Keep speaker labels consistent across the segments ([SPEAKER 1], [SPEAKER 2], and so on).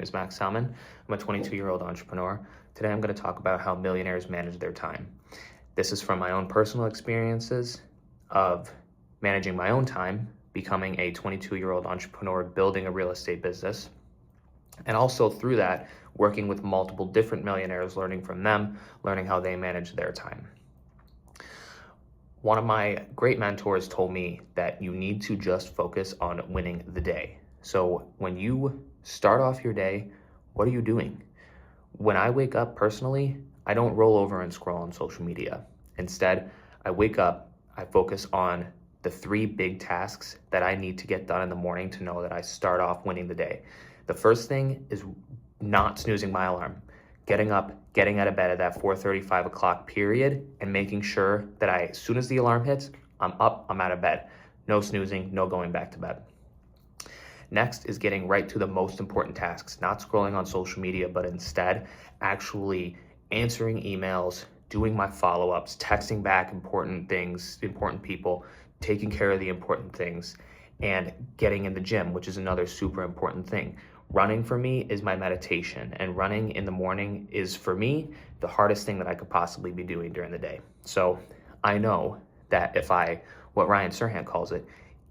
[SPEAKER 1] name is Max Salmon. I'm a 22-year-old entrepreneur. Today I'm going to talk about how millionaires manage their time. This is from my own personal experiences of managing my own time, becoming a 22-year-old entrepreneur, building a real estate business, and also through that, working with multiple different millionaires, learning from them, learning how they manage their time. One of my great mentors told me that you need to just focus on winning the day. So when you start off your day, what are you doing? When I wake up personally, I don't roll over and scroll on social media. Instead, I wake up, I focus on the 3 big tasks that I need to get done in the morning to know that I start off winning the day. The first thing is not snoozing my alarm. Getting up, getting out of bed at that 4:30, 5 o'clock period, and making sure that as soon as the alarm hits, I'm up, I'm out of bed. No snoozing, no going back to bed. Next is getting right to the most important tasks, not scrolling on social media, but instead actually answering emails, doing my follow-ups, texting back important things, important people, taking care of the important things, and getting in the gym, which is another super important thing. Running for me is my meditation, and running in the morning is, for me, the hardest thing that I could possibly be doing during the day. So I know that if I, what Ryan Serhant calls it,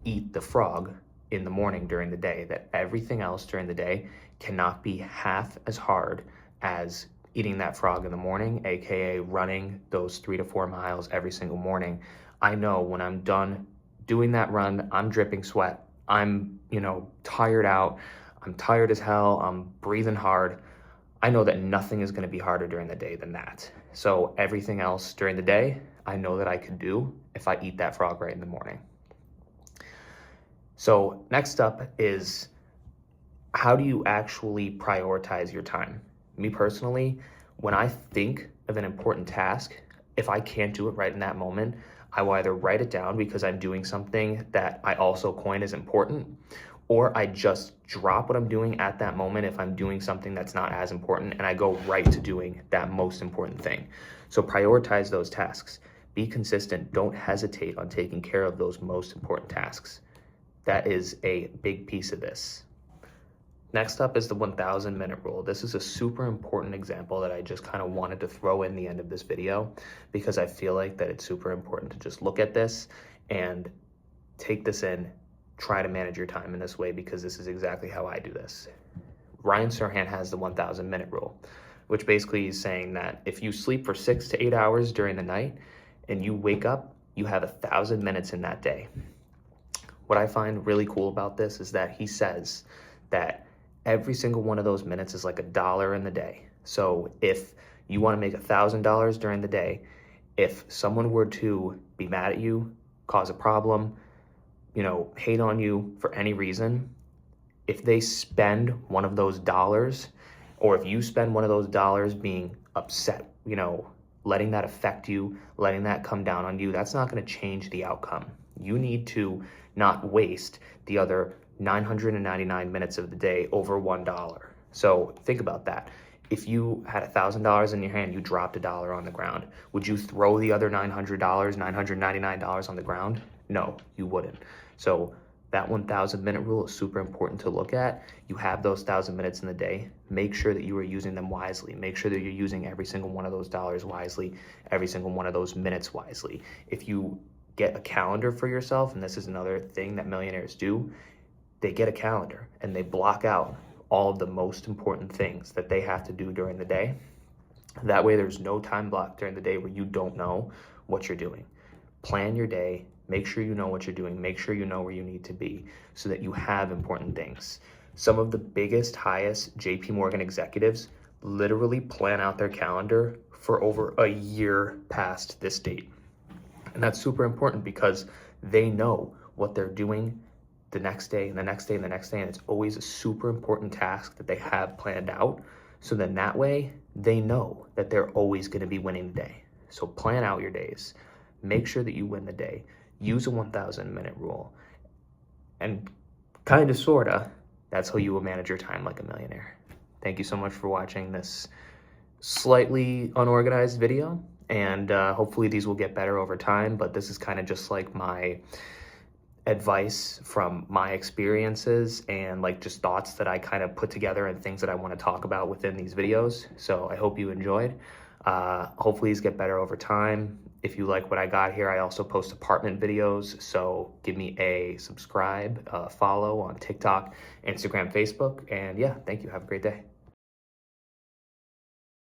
[SPEAKER 1] eat the frog in the morning during the day, that everything else during the day cannot be half as hard as eating that frog in the morning, aka running those 3 to 4 miles every single morning. I know when I'm done doing that run, I'm dripping sweat. I'm, tired out. I'm tired as hell. I'm breathing hard. I know that nothing is going to be harder during the day than that. So everything else during the day, I know that I could do if I eat that frog right in the morning. So next up is, how do you actually prioritize your time? Me personally, when I think of an important task, if I can't do it right in that moment, I will either write it down because I'm doing something that I also coin as important, or I just drop what I'm doing at that moment if I'm doing something that's not as important, and I go right to doing that most important thing. So prioritize those tasks. Be consistent. Don't hesitate on taking care of those most important tasks. That is a big piece of this. Next up is the 1,000-minute rule. This is a super important example that I just kind of wanted to throw in the end of this video because I feel like that it's super important to just look at this and take this in, try to manage your time in this way, because this is exactly how I do this. Ryan Serhant has the 1,000-minute rule, which basically is saying that if you sleep for 6 to 8 hours during the night and you wake up, you have 1,000 minutes in that day. What I find really cool about this is that he says that every single one of those minutes is like $1 in the day. So if you want to make $1,000 during the day, if someone were to be mad at you, cause a problem, hate on you for any reason, if they spend one of those dollars, or if you spend one of those dollars being upset, letting that affect you, letting that come down on you, that's not going to change the outcome. You need to not waste the other 999 minutes of the day over $1. So think about that. If you had $1,000 in your hand, you dropped $1 on the ground. Would you throw the other $900, $999 on the ground? No, you wouldn't. So that 1,000-minute rule is super important to look at. You have those 1,000 minutes in the day. Make sure that you are using them wisely. Make sure that you're using every single one of those dollars wisely, every single one of those minutes wisely. If you get a calendar for yourself, and this is another thing that millionaires do, they get a calendar and they block out all of the most important things that they have to do during the day. That way there's no time block during the day where you don't know what you're doing. Plan your day, make sure you know what you're doing, make sure you know where you need to be so that you have important things. Some of the biggest, highest JP Morgan executives literally plan out their calendar for over a year past this date. And that's super important because they know what they're doing the next day and the next day and the next day. And it's always a super important task that they have planned out. So then that way they know that they're always going to be winning the day. So plan out your days. Make sure that you win the day. Use a 1,000-minute rule. And kind of, sort of, that's how you will manage your time like a millionaire. Thank you so much for watching this slightly unorganized video. And hopefully these will get better over time. But this is kind of just like my advice from my experiences and like just thoughts that I kind of put together and things that I want to talk about within these videos. So I hope you enjoyed. Hopefully these get better over time. If you like what I got here, I also post apartment videos. So give me a subscribe, follow on TikTok, Instagram, Facebook. And yeah, thank you. Have a great day.